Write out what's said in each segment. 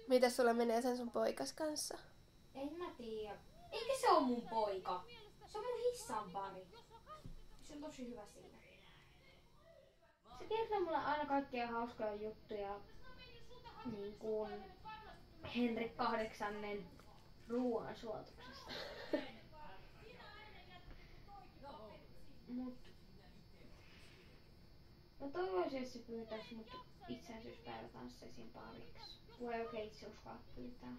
Mitä sulla menee sen sun poikas kanssa? En mä tiedä. Eikä se oo mun poika. Se on mun hissan pari. Se on tosi hyvä siinä. Se kertoo mulle aina kaikkia hauskoja juttuja. Niin kuin Henrik VIII ruoansuotuksesta. Mut mä toivoisin, että se pyytäis mut itsenäisyyspäivätansseihin pariksi. Kun ei oikein itse uskalla pyytää.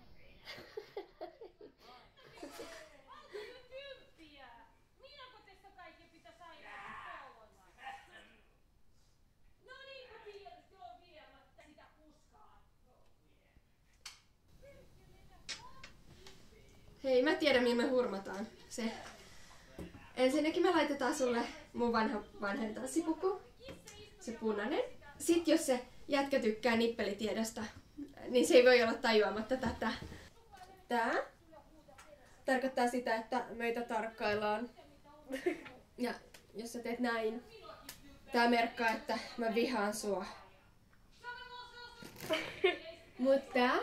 Hei, mä tiedän mihin me hurmataan. Se. Ensinnäkin me laitetaan sulle mun vanhan tanssipuku. Se punainen. Sitten jos se jätkä tykkää nippelitiedosta, niin se ei voi olla tajuamatta tätä. Tää tarkoittaa sitä, että meitä tarkkaillaan. Ja jos sä teet näin, tää merkkaa, että mä vihaan sua. Mut tää,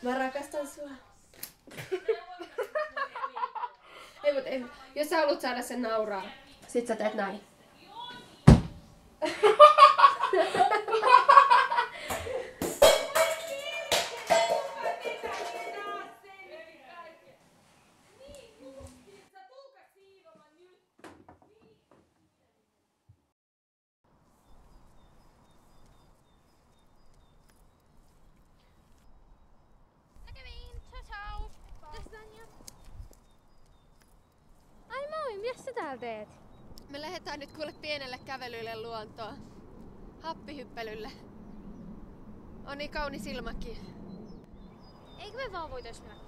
mä rakastan sua. ei. Jos sä haluat saada sen nauraa, sit sä teet näin. Mitä sä täällä teet? Me lähdetään nyt kuule pienelle kävelylle luontoon. Happihyppelylle. On niin kaunis ilmakin. Eikö me vaan voitais mennä